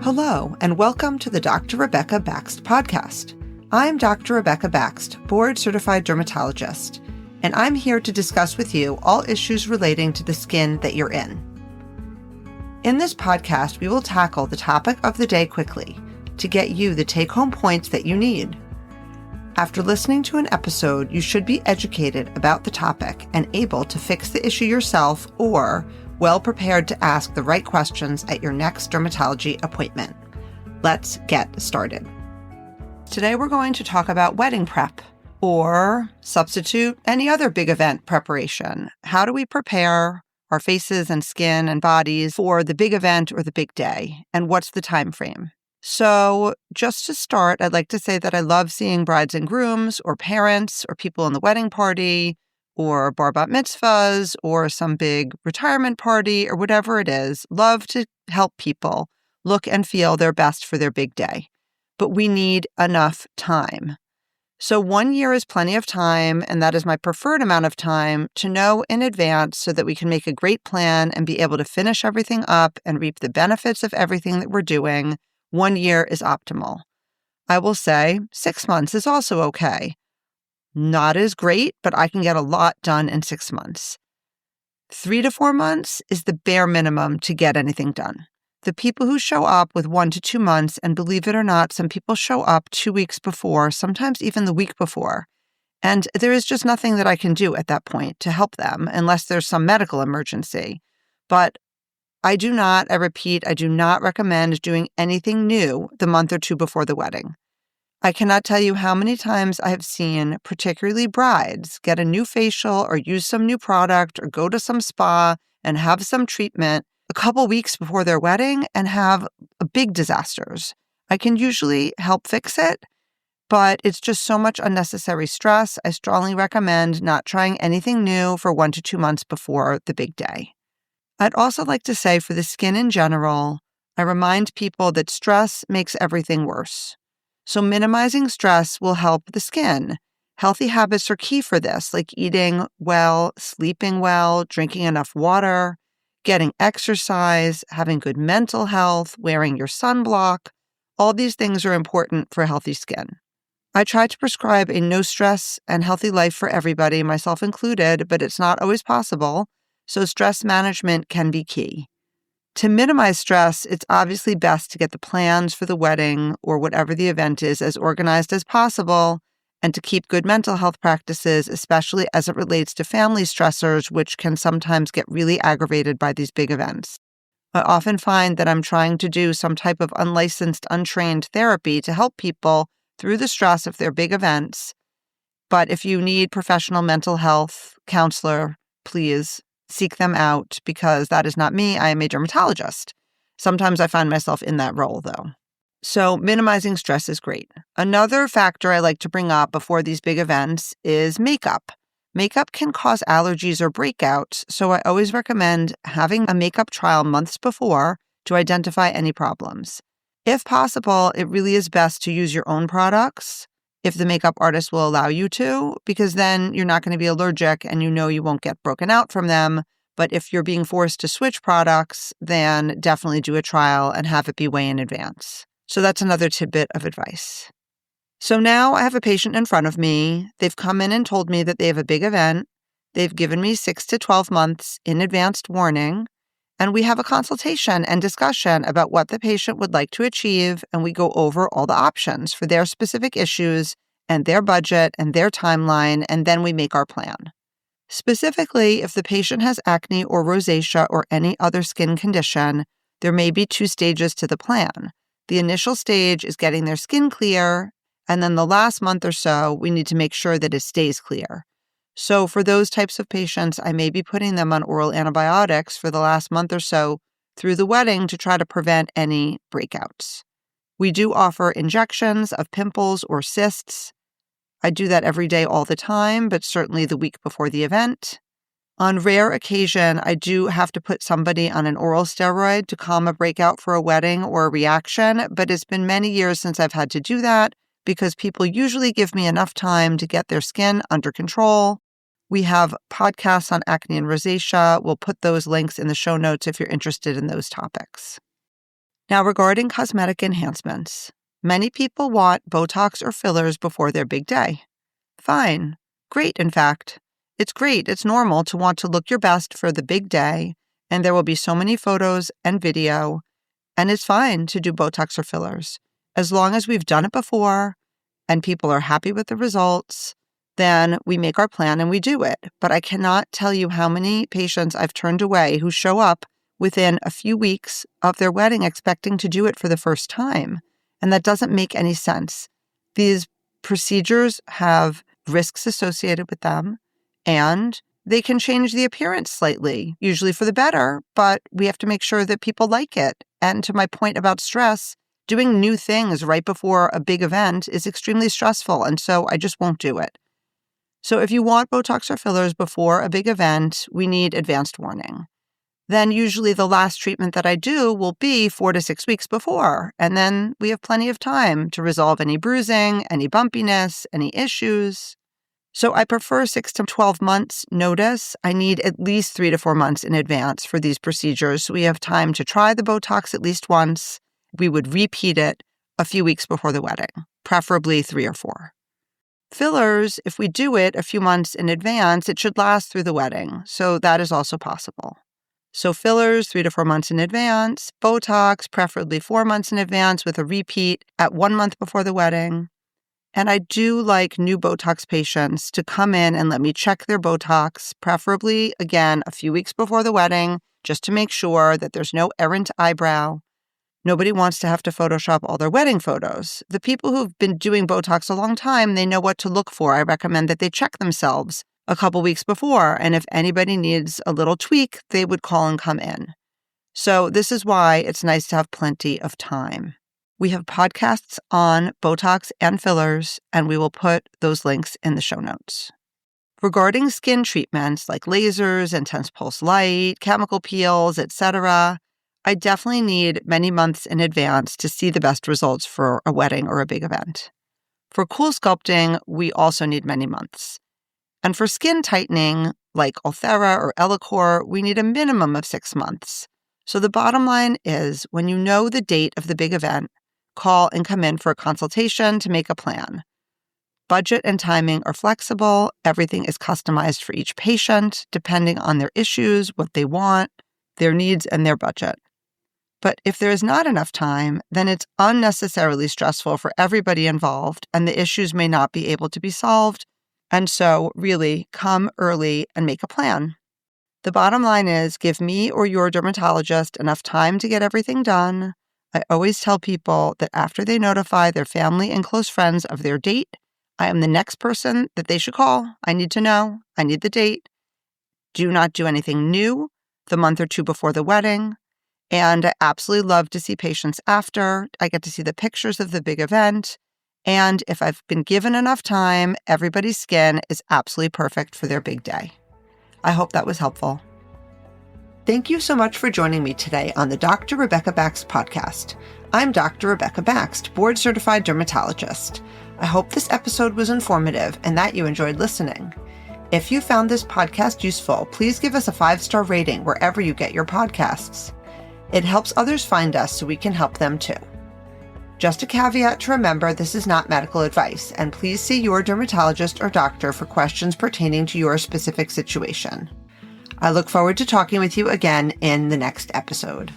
Hello, and welcome to the Dr. Rebecca Baxt podcast. I'm Dr. Rebecca Baxt, Board Certified Dermatologist, and I'm here to discuss with you all issues relating to the skin that you're in. In this podcast, we will tackle the topic of the day quickly to get you the take-home points that you need. After listening to an episode, you should be educated about the topic and able to fix the issue yourself or well prepared to ask the right questions at your next dermatology appointment. Let's get started. Today we're going to talk about wedding prep, or substitute any other big event preparation. How do we prepare our faces and skin and bodies for the big event or the big day? And what's the time frame? So just to start, I'd like to say that I love seeing brides and grooms or parents or people in the wedding party or bar bat mitzvahs or some big retirement party or whatever it is. Love to help people look and feel their best for their big day. But we need enough time. So 1 year is plenty of time, and that is my preferred amount of time to know in advance so that we can make a great plan and be able to finish everything up and reap the benefits of everything that we're doing. 1 year is optimal. I will say 6 months is also okay. Not as great, but I can get a lot done in 6 months. 3 to 4 months is the bare minimum to get anything done. The people who show up with 1 to 2 months, and believe it or not, some people show up 2 weeks before, sometimes even the week before. And there is just nothing that I can do at that point to help them unless there's some medical emergency. But I do not recommend doing anything new the month or two before the wedding. I cannot tell you how many times I have seen, particularly brides, get a new facial or use some new product or go to some spa and have some treatment a couple weeks before their wedding and have big disasters. I can usually help fix it, but it's just so much unnecessary stress. I strongly recommend not trying anything new for 1 to 2 months before the big day. I'd also like to say for the skin in general, I remind people that stress makes everything worse. So minimizing stress will help the skin. Healthy habits are key for this, like eating well, sleeping well, drinking enough water, getting exercise, having good mental health, wearing your sunblock. All these things are important for healthy skin. I try to prescribe a no stress and healthy life for everybody, myself included, but it's not always possible. So stress management can be key. To minimize stress, it's obviously best to get the plans for the wedding or whatever the event is as organized as possible and to keep good mental health practices, especially as it relates to family stressors, which can sometimes get really aggravated by these big events. I often find that I'm trying to do some type of unlicensed, untrained therapy to help people through the stress of their big events. But if you need professional mental health counselor, please seek them out, because that is not me. I am a dermatologist. Sometimes I find myself in that role, though. So minimizing stress is great. Another factor I like to bring up before these big events is makeup. Makeup can cause allergies or breakouts, so I always recommend having a makeup trial months before to identify any problems. If possible, it really is best to use your own products if the makeup artist will allow you to, because then you're not going to be allergic and you know you won't get broken out from them. But if you're being forced to switch products, then definitely do a trial and have it be way in advance. So that's another tidbit of advice. So now I have a patient in front of me. They've come in and told me that they have a big event. They've given me 6 to 12 months in advanced warning. And we have a consultation and discussion about what the patient would like to achieve, and we go over all the options for their specific issues and their budget and their timeline, and then we make our plan. Specifically, if the patient has acne or rosacea or any other skin condition, there may be 2 stages to the plan. The initial stage is getting their skin clear, and then the last month or so, we need to make sure that it stays clear. So for those types of patients, I may be putting them on oral antibiotics for the last month or so through the wedding to try to prevent any breakouts. We do offer injections of pimples or cysts. I do that every day all the time, but certainly the week before the event. On rare occasion, I do have to put somebody on an oral steroid to calm a breakout for a wedding or a reaction, but it's been many years since I've had to do that because people usually give me enough time to get their skin under control. We have podcasts on acne and rosacea. We'll put those links in the show notes if you're interested in those topics. Now, regarding cosmetic enhancements, many people want Botox or fillers before their big day. Fine. Great, in fact. It's great. It's normal to want to look your best for the big day, and there will be so many photos and video, and it's fine to do Botox or fillers. As long as we've done it before and people are happy with the results, then we make our plan and we do it. But I cannot tell you how many patients I've turned away who show up within a few weeks of their wedding expecting to do it for the first time. And that doesn't make any sense. These procedures have risks associated with them, and they can change the appearance slightly, usually for the better, but we have to make sure that people like it. And to my point about stress, doing new things right before a big event is extremely stressful, and so I just won't do it. So if you want Botox or fillers before a big event, we need advanced warning. Then usually the last treatment that I do will be 4 to 6 weeks before, and then we have plenty of time to resolve any bruising, any bumpiness, any issues. So I prefer 6 to 12 months notice. I need at least 3 to 4 months in advance for these procedures, so we have time to try the Botox at least once. We would repeat it a few weeks before the wedding, preferably 3 or 4. Fillers, if we do it a few months in advance, it should last through the wedding, so that is also possible. So fillers, 3 to 4 months in advance, Botox, preferably 4 months in advance with a repeat at 1 month before the wedding. And I do like new Botox patients to come in and let me check their Botox, preferably, again, a few weeks before the wedding, just to make sure that there's no errant eyebrow. Nobody wants to have to Photoshop all their wedding photos. The people who've been doing Botox a long time, they know what to look for. I recommend that they check themselves a couple weeks before, and if anybody needs a little tweak, they would call and come in. So this is why it's nice to have plenty of time. We have podcasts on Botox and fillers, and we will put those links in the show notes. Regarding skin treatments like lasers, intense pulse light, chemical peels, etc., I definitely need many months in advance to see the best results for a wedding or a big event. For cool sculpting, we also need many months. And for skin tightening, like Ulthera or Elicor, we need a minimum of 6 months. So the bottom line is, when you know the date of the big event, call and come in for a consultation to make a plan. Budget and timing are flexible. Everything is customized for each patient, depending on their issues, what they want, their needs, and their budget. But if there is not enough time, then it's unnecessarily stressful for everybody involved, and the issues may not be able to be solved. And so, really, come early and make a plan. The bottom line is, give me or your dermatologist enough time to get everything done. I always tell people that after they notify their family and close friends of their date, I am the next person that they should call. I need to know. I need the date. Do not do anything new the month or two before the wedding. And I absolutely love to see patients after. I get to see the pictures of the big event. And if I've been given enough time, everybody's skin is absolutely perfect for their big day. I hope that was helpful. Thank you so much for joining me today on the Dr. Rebecca Baxt podcast. I'm Dr. Rebecca Baxt, Board Certified Dermatologist. I hope this episode was informative and that you enjoyed listening. If you found this podcast useful, please give us a 5-star rating wherever you get your podcasts. It helps others find us so we can help them too. Just a caveat to remember, this is not medical advice, and please see your dermatologist or doctor for questions pertaining to your specific situation. I look forward to talking with you again in the next episode.